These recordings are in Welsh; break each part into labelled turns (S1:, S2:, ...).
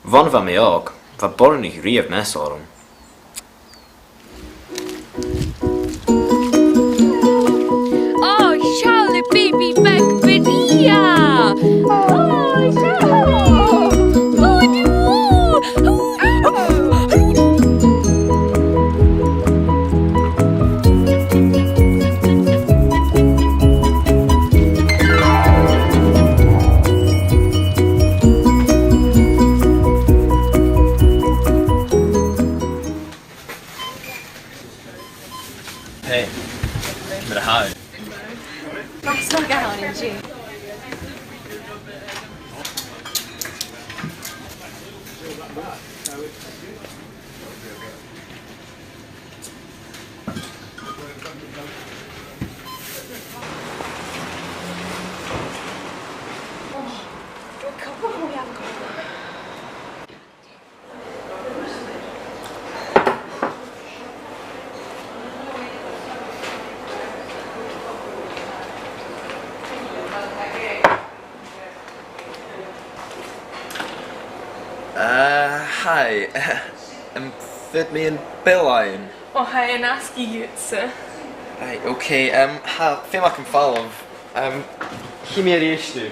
S1: Bhain bheith mé ag, bheith borann ag riamh measail.
S2: Oh, Charlie, baby, back Maria! Oh, Charlie!
S1: Hey, met a how.
S2: That's not Gaol in June.
S1: Hi. Fit me in Billine.
S3: Oh, hi, an asky sir.
S1: Right, okay, feel I can follow. Give me a issue.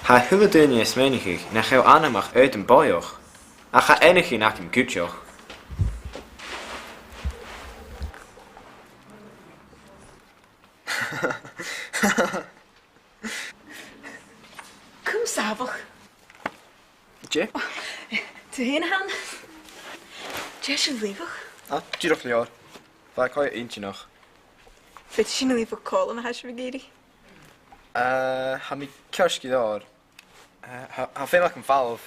S1: Ha thula duine is ménigh nach chew anamach uit an baoch. A cha enigh nach im gúteoch.
S3: Kom savach.
S1: Je?
S3: Nigheanan. Jes yn leifach.
S1: Dúrach leor. Fa coi eintje noch.
S3: Fet sy'n leifach col am hash fagiri.
S1: Ha mi kioski daar. Ha feel like an follow.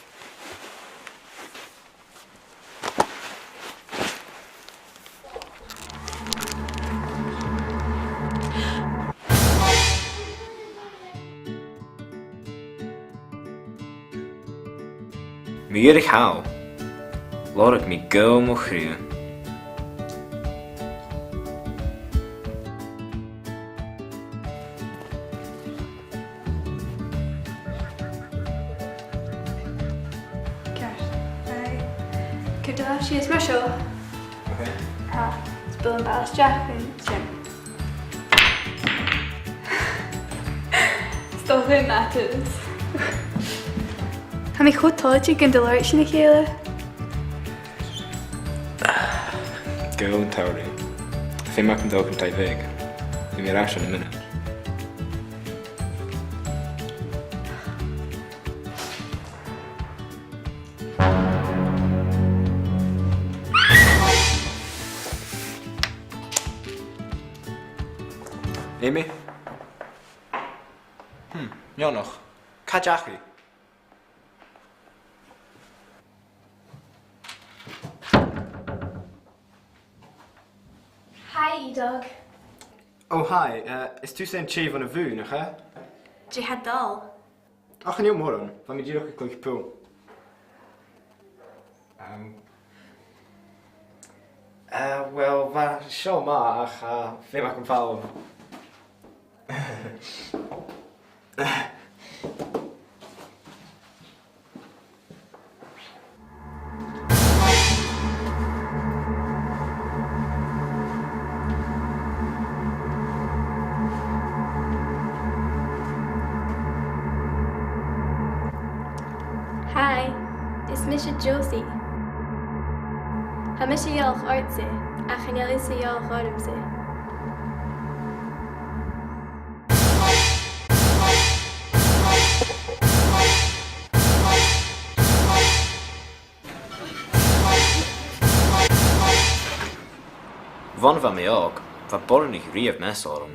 S1: Mi ydych haw. Lorach mi go mo chrw.
S4: She is Marshall.
S1: Okay.
S4: It's Bill and Ballas Jack and Jim. Still in matters. Have you got told you can delight in the Gael?
S1: Go and tell me. I think I can talk in Taivig. Give me a rash in a minute. Amy? Ja nog. Kajaki.
S4: Hi, E Dawg.
S1: Oh hi, is t-Samhraidh chief van a vu nog hè?
S4: dh'adhbraicheas.
S1: Ach, niet morgen. Van mij nog een klikje pool. Wel, waar show maar, ach, veel maar kan vallen.
S4: Hi, it's Misha Josie. Ha measail artse, a measail roimhe.
S1: Bhain bheith mé ag, bheith borann ag riamh measail.